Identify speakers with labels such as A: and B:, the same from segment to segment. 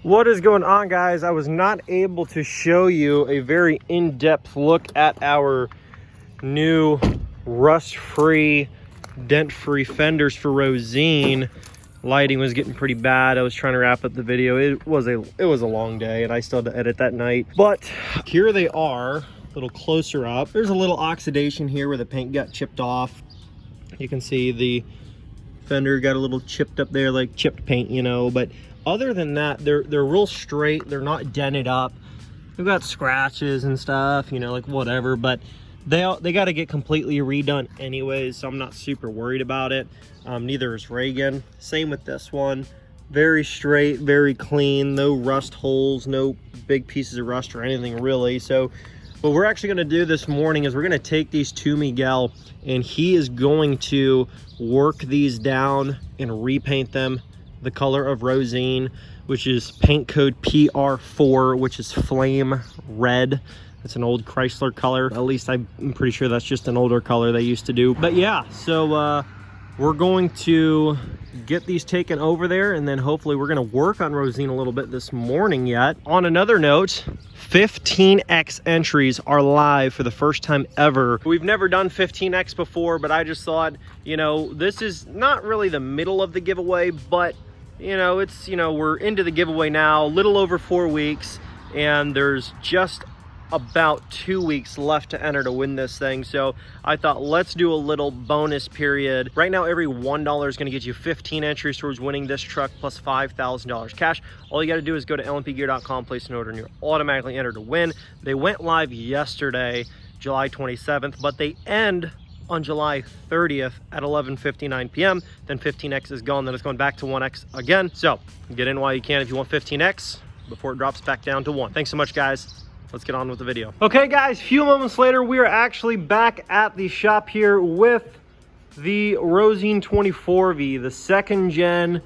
A: What is going on, guys? I was not able to show you a very in-depth look at our new rust-free, dent-free fenders for Rosine. Lighting was getting pretty bad. I was trying to wrap up the video. It was a long day, and I still had to edit that night. But here they are, a little closer up. There's a little oxidation here where the paint got chipped off. You can see the fender got a little chipped up there, like chipped paint, you know. But other than that, they're real straight. They're not dented up. They've got scratches and stuff, you know, like whatever. But they got to get completely redone anyways, so I'm not super worried about it. Neither is Reagan. Same with this one. Very straight, very clean. No rust holes, no big pieces of rust or anything really. So what we're actually going to do this morning is we're going to take these to Miguel, and he is going to work these down and repaint them the color of Rosine, which is paint code PR4, which is flame red. It's an old Chrysler color. At least I'm pretty sure that's just an older color they used to do. But yeah, so we're going to get these taken over there, and then hopefully we're going to work on Rosine a little bit this morning yet. On another note, 15X entries are live for the first time ever. We've never done 15X before, but I just thought, you know, this is not really the middle of the giveaway, but you know, it's, you know, we're into the giveaway now, a little over 4 weeks, and there's just about 2 weeks left to enter to win this thing. So I thought, let's do a little bonus period. Right now, every $1 is going to get you 15 entries towards winning this truck plus $5,000 cash. All you got to do is go to lmpgear.com, place an order, and you're automatically entered to win. They went live yesterday, July 27th, but they end on July 30th at 11:59 p.m. Then 15X is gone. Then it's going back to 1X again. So get in while you can if you want 15X before it drops back down to 1. Thanks so much, guys. Let's get on with the video. Okay, guys, a few moments later, we are actually back at the shop here with the ROSINE 24V, the second gen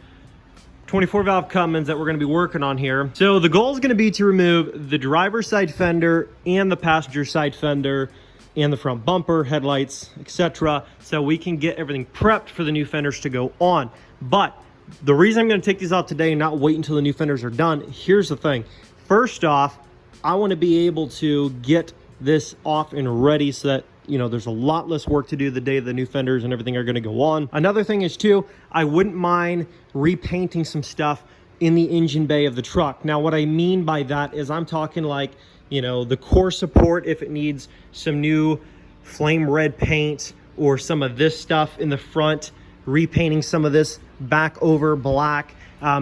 A: 24 valve Cummins that we're going to be working on here. So the goal is going to be to remove the driver's side fender and the passenger side fender and the front bumper, headlights, etc., so we can get everything prepped for the new fenders to go on. But the reason I'm going to take these out today and not wait until the new fenders are done, here's the thing. First off, I want to be able to get this off and ready so that, you know, there's a lot less work to do the day the new fenders and everything are going to go on. Another thing is too, I wouldn't mind repainting some stuff in the engine bay of the truck. Now, what I mean by that is I'm talking like, you know, the core support, if it needs some new flame red paint, or some of this stuff in the front, repainting some of this back over black,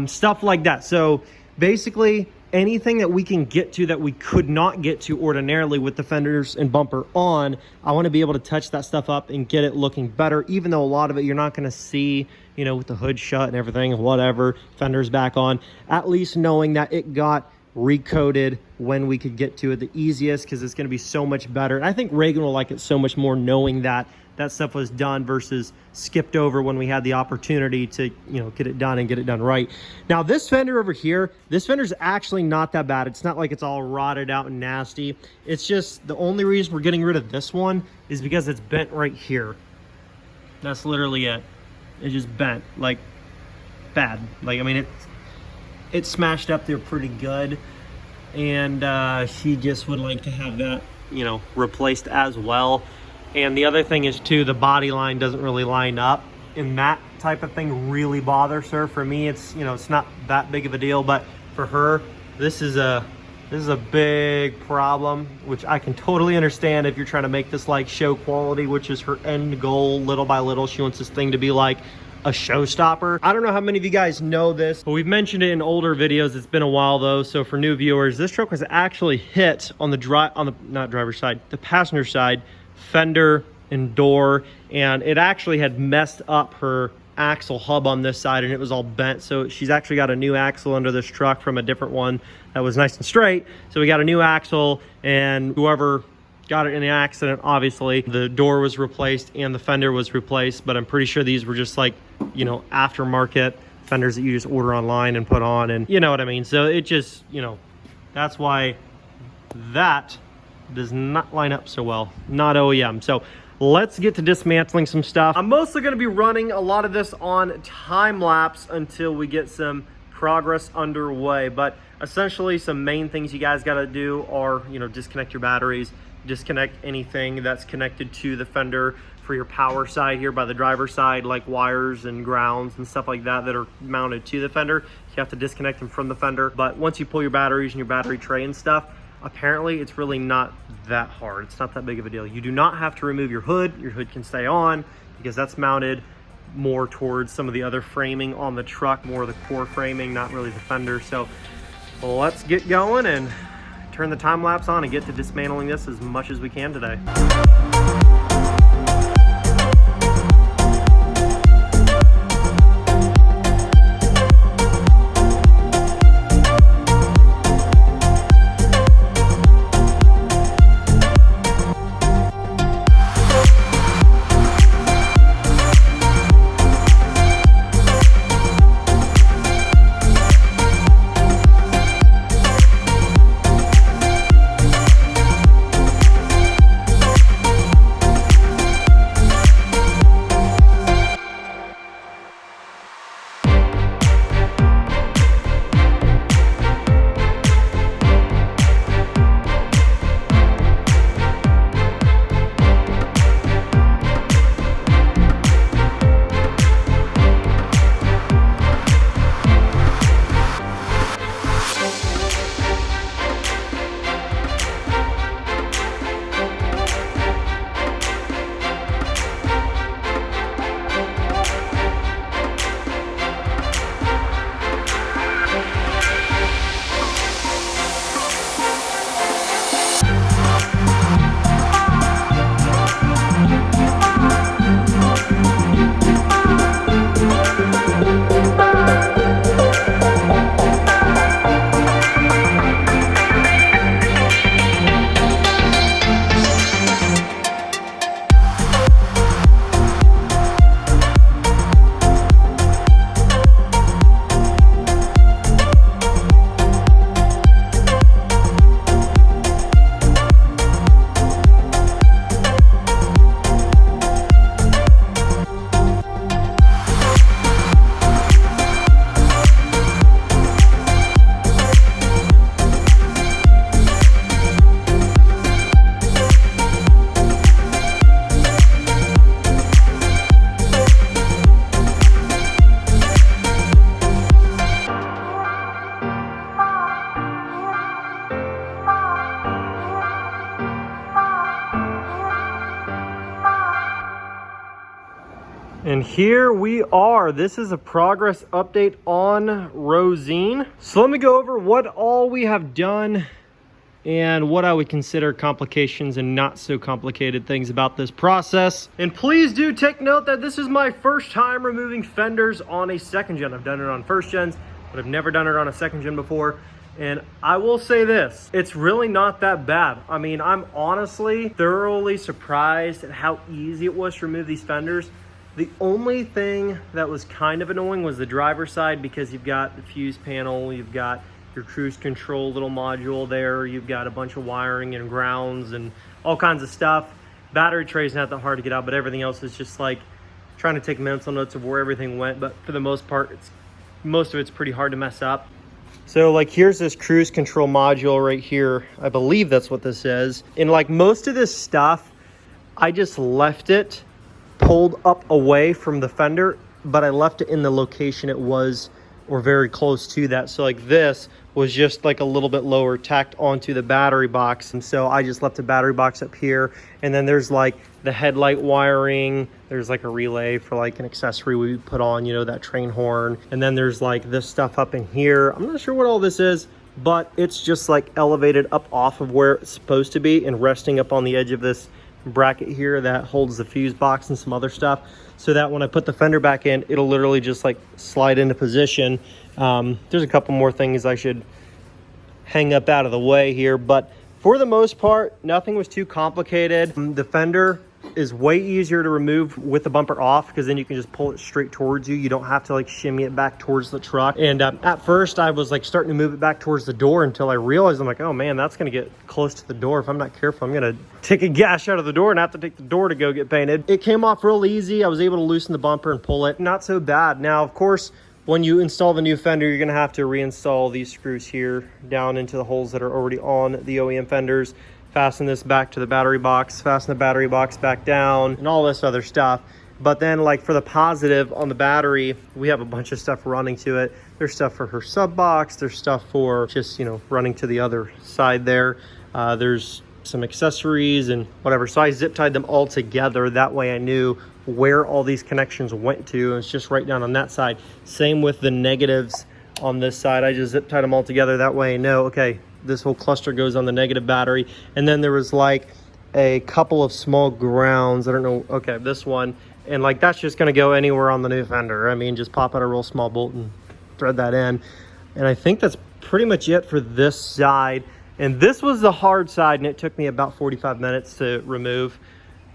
A: stuff like that. So basically anything that we can get to that we could not get to ordinarily with the fenders and bumper on, I want to be able to touch that stuff up and get it looking better, even though a lot of it you're not going to see, you know, with the hood shut and everything, whatever, fenders back on, at least knowing that it got recoated when we could get to it the easiest, because it's going to be so much better. And I think Reagan will like it so much more knowing that that stuff was done versus skipped over when we had the opportunity to, you know, get it done and get it done right. Now this fender over here, this fender's actually not that bad. It's not like it's all rotted out and nasty. It's just the only reason we're getting rid of this one is because it's bent right here. That's literally it. It's just bent, like bad. Like, I mean, it's smashed up there pretty good, and she just would like to have that, you know, replaced as well. And the other thing is too, the body line doesn't really line up, and that type of thing really bothers her. For me, it's, you know, it's not that big of a deal, but for her, this is a big problem, which I can totally understand if you're trying to make this like show quality, which is her end goal. Little by little, she wants this thing to be like a showstopper. I don't know how many of you guys know this, but we've mentioned it in older videos. It's been a while though, so for new viewers, this truck was actually hit on the not driver's side, the passenger side fender and door, and it actually had messed up her axle hub on this side, and it was all bent. So she's actually got a new axle under this truck from a different one that was nice and straight. So we got a new axle, and whoever got it in the accident, obviously the door was replaced and the fender was replaced, but I'm pretty sure these were just like, you know, aftermarket fenders that you just order online and put on, and you know what I mean. So it just, you know, that's why that does not line up so well, not OEM. So let's get to dismantling some stuff. I'm mostly going to be running a lot of this on time lapse until we get some progress underway. But essentially some main things you guys got to do are, you know, disconnect your batteries, disconnect anything that's connected to the fender for your power side here by the driver's side, like wires and grounds and stuff like that that are mounted to the fender. You have to disconnect them from the fender. But once you pull your batteries and your battery tray and stuff, apparently it's really not that hard. It's not that big of a deal. You do not have to remove your hood. Your hood can stay on because that's mounted more towards some of the other framing on the truck, more of the core framing, not really the fender. So let's get going and turn the time lapse on and get to dismantling this as much as we can today. And here we are. This is a progress update on ROSINE. So let me go over what all we have done and what I would consider complications and not so complicated things about this process. And please do take note that this is my first time removing fenders on a second gen. I've done it on first gens, but I've never done it on a second gen before. And I will say this, it's really not that bad. I mean, I'm honestly thoroughly surprised at how easy it was to remove these fenders. The only thing that was kind of annoying was the driver's side, because you've got the fuse panel, you've got your cruise control little module there, you've got a bunch of wiring and grounds and all kinds of stuff. Battery tray is not that hard to get out, but everything else is just like trying to take mental notes of where everything went. But for the most part, most of it's pretty hard to mess up. So like here's this cruise control module right here. I believe that's what this is. And like most of this stuff, I just left it pulled up away from the fender, but I left it in the location it was, or very close to that. So like this was just like a little bit lower, tacked onto the battery box. And so I just left the battery box up here. And then there's like the headlight wiring. There's like a relay for like an accessory we put on, you know, that train horn. And then there's like this stuff up in here. I'm not sure what all this is, but it's just like elevated up off of where it's supposed to be and resting up on the edge of this bracket here that holds the fuse box and some other stuff, so that when I put the fender back in, it'll literally just like slide into position. There's a couple more things I should hang up out of the way here, but for the most part, nothing was too complicated. The fender is way easier to remove with the bumper off, because then you can just pull it straight towards you. You don't have to like shimmy it back towards the truck. And at first I was like starting to move it back towards the door, until I realized, I'm like, oh man, that's gonna get close to the door. If I'm not careful, I'm gonna take a gash out of the door and have to take the door to go get painted. It came off real easy. I was able to loosen the bumper and pull it. Not so bad. Now, of course, when you install the new fender, you're gonna have to reinstall these screws here down into the holes that are already on the OEM fenders. Fasten this back to the battery box, fasten the battery box back down, and all this other stuff. But then, like, for the positive on the battery, we have a bunch of stuff running to it. There's stuff for her sub box, there's stuff for just, you know, running to the other side there. There's some accessories and whatever. So I zip tied them all together. That way I knew where all these connections went to. It's just right down on that side. Same with the negatives on this side. I just zip tied them all together. That way I know, okay, this whole cluster goes on the negative battery. And then there was like a couple of small grounds. I don't know. Okay, this one. And like, that's just going to go anywhere on the new fender. I mean, just pop out a real small bolt and thread that in. And I think that's pretty much it for this side. And this was the hard side, and it took me about 45 minutes to remove.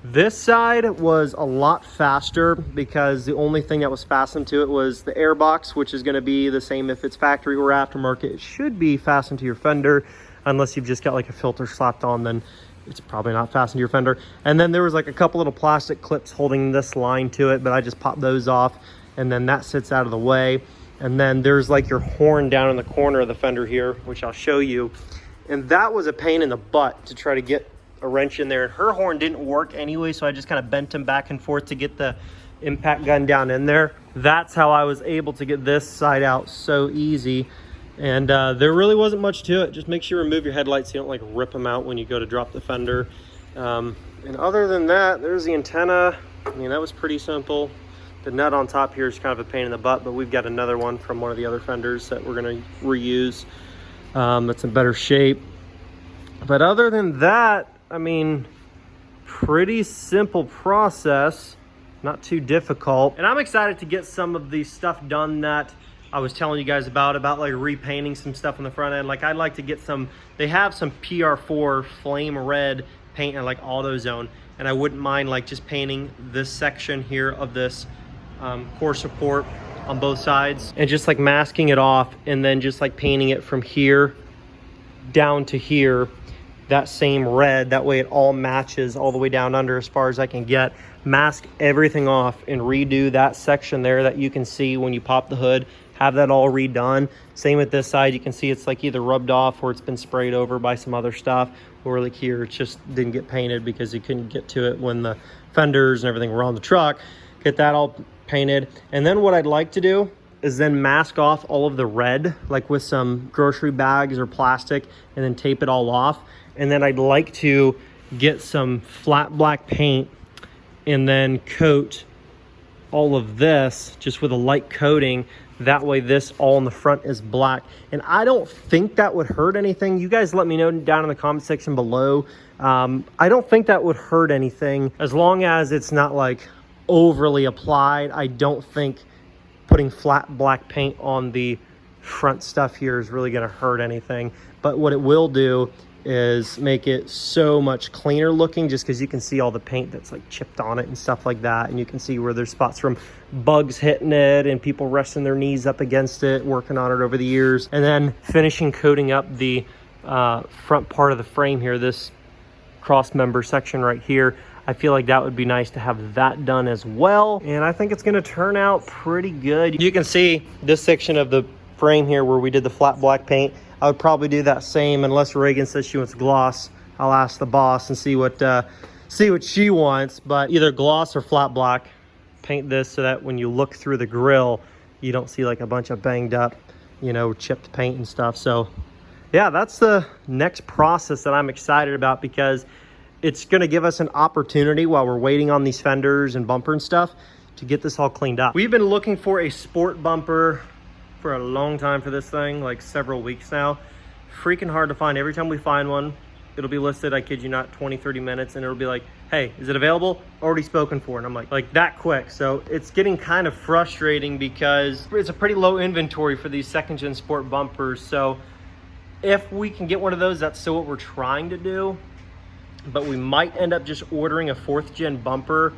A: This side was a lot faster because the only thing that was fastened to it was the air box, which is going to be the same if it's factory or aftermarket. It should be fastened to your fender, unless you've just got like a filter slapped on, then it's probably not fastened to your fender. And then there was like a couple little plastic clips holding this line to it, but I just popped those off, and then that sits out of the way. And then there's like your horn down in the corner of the fender here, which I'll show you. And that was a pain in the butt to try to get a wrench in there. And her horn didn't work anyway, so I just kind of bent him back and forth to get the impact gun down in there. That's how I was able to get this side out so easy. And there really wasn't much to it. Just make sure you remove your headlights so you don't like rip them out when you go to drop the fender. And other than that, there's the antenna. I mean, that was pretty simple. The nut on top here is kind of a pain in the butt, but we've got another one from one of the other fenders that we're gonna reuse. That's in better shape. But other than that, I mean, pretty simple process, not too difficult. And I'm excited to get some of the stuff done that I was telling you guys about like repainting some stuff on the front end. Like, I'd like to get some, they have some PR4 flame red paint and like AutoZone, and I wouldn't mind like just painting this section here of this core support on both sides and just like masking it off, and then just like painting it from here down to here that same red. That way it all matches all the way down under as far as I can get. Mask everything off and redo that section there that you can see when you pop the hood. Have that all redone. Same with this side. You can see it's like either rubbed off or it's been sprayed over by some other stuff, or like here it just didn't get painted because you couldn't get to it when the fenders and everything were on the truck. Get that all painted. And then what I'd like to do is then mask off all of the red, like with some grocery bags or plastic, and then tape it all off. And then I'd like to get some flat black paint and then coat all of this just with a light coating. That way this all in the front is black. And I don't think that would hurt anything. You guys let me know down in the comment section below. I don't think that would hurt anything as long as it's not like overly applied. I don't think putting flat black paint on the front stuff here is really going to hurt anything. But what it will do is make it so much cleaner looking, just because you can see all the paint that's like chipped on it and stuff like that. And you can see where there's spots from bugs hitting it and people resting their knees up against it, working on it over the years. And then finishing coating up the front part of the frame here, this cross member section right here. I feel like that would be nice to have that done as well. And I think it's going to turn out pretty good. You can see this section of the frame here where we did the flat black paint. I would probably do that same, unless Reagan says she wants gloss. I'll ask the boss and see what she wants. But either gloss or flat black. Paint this so that when you look through the grill, you don't see like a bunch of banged up, you know, chipped paint and stuff. So yeah, that's the next process that I'm excited about, because it's going to give us an opportunity while we're waiting on these fenders and bumper and stuff to get this all cleaned up. We've been looking for a sport bumper for a long time for this thing, like several weeks now. Freaking hard to find. Every time we find one, it'll be listed, I kid you not, 20-30 minutes, and it'll be like, hey, is it available? Already spoken for. And I'm like that quick. So it's getting kind of frustrating because it's a pretty low inventory for these second gen sport bumpers. So if we can get one of those, that's still what we're trying to do. But we might end up just ordering a 4th gen bumper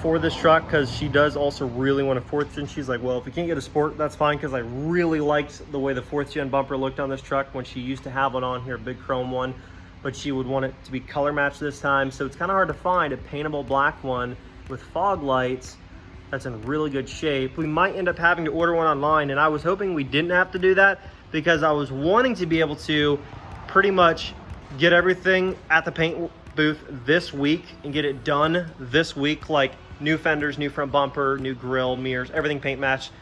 A: for this truck, because she does also really want a 4th gen. She's like, well, if we can't get a sport, that's fine, because I really liked the way the 4th gen bumper looked on this truck when she used to have one on here, a big chrome one, but she would want it to be color matched this time. So it's kind of hard to find a paintable black one with fog lights that's in really good shape. We might end up having to order one online, and I was hoping we didn't have to do that because I was wanting to be able to pretty much get everything at the paint booth this week and get it done this week, like new fenders, new front bumper, new grill, mirrors, everything paint matched,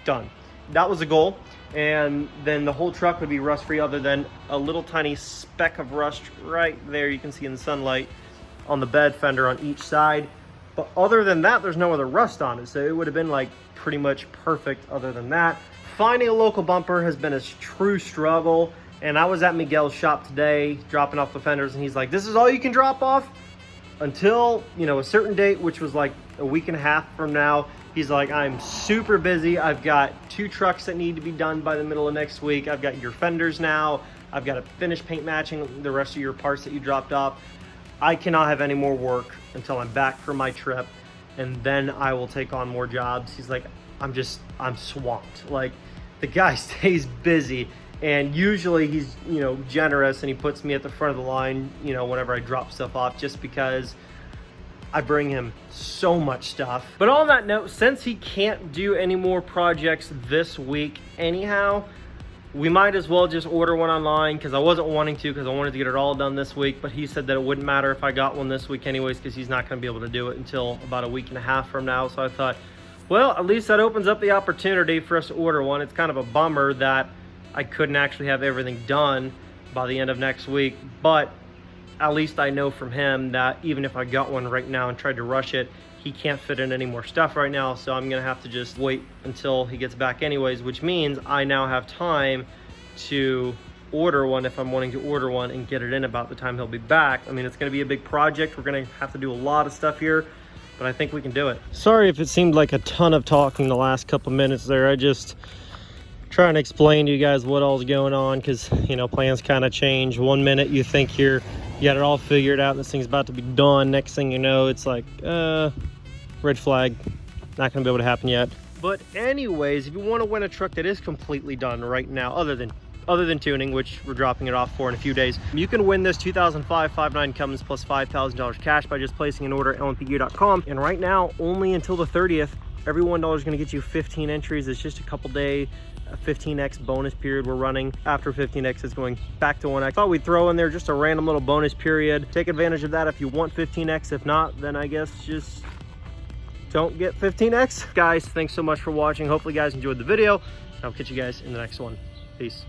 A: done. That was the goal. And then the whole truck would be rust free other than a little tiny speck of rust right there you can see in the sunlight on the bed fender on each side. But other than that, there's no other rust on it. So it would have been like pretty much perfect other than that. Finding a local bumper has been a true struggle. And I was at Miguel's shop today dropping off the fenders, and he's like, this is all you can drop off until, you know, a certain date, which was like a week and a half from now. He's like, I'm super busy. I've got 2 trucks that need to be done by the middle of next week. I've got your fenders now. I've got to finish paint matching the rest of your parts that you dropped off. I cannot have any more work until I'm back from my trip, and then I will take on more jobs. He's like, I'm swamped. Like, the guy stays busy. And usually he's, you know, generous, and he puts me at the front of the line, you know, whenever I drop stuff off, just because I bring him so much stuff. But on that note, since he can't do any more projects this week anyhow, we might as well just order one online, because I wasn't wanting to, because I wanted to get it all done this week. But he said that it wouldn't matter if I got one this week anyways, because he's not going to be able to do it until about a week and a half from now. So I thought, well, at least that opens up the opportunity for us to order one. It's kind of a bummer that I couldn't actually have everything done by the end of next week, but at least I know from him that even if I got one right now and tried to rush it, he can't fit in any more stuff right now. So I'm gonna have to just wait until he gets back anyways, which means I now have time to order one if I'm wanting to order one and get it in about the time he'll be back. I mean, it's gonna be a big project. We're gonna have to do a lot of stuff here, but I think we can do it. Sorry if it seemed like a ton of talking the last couple minutes there. I just trying to explain to you guys what all's going on, because, you know, plans kind of change. One minute you think you got it all figured out and this thing's about to be done. Next thing you know, it's like, red flag, not gonna be able to happen yet. But anyways, if you want to win a truck that is completely done right now, other than tuning, which we're dropping it off for in a few days, you can win this 2005 5.9 Cummins plus $5,000 cash by just placing an order at lmpgear.com. And right now, only until the 30th, every $1 is going to get you 15 entries. It's just a couple day 15x bonus period we're running. After 15x is going back to 1x. I thought we'd throw in there just a random little bonus period. Take advantage of that if you want 15x. If not, then I guess just don't get 15x. Guys, thanks so much for watching. Hopefully you guys enjoyed the video. I'll catch you guys in the next one. Peace.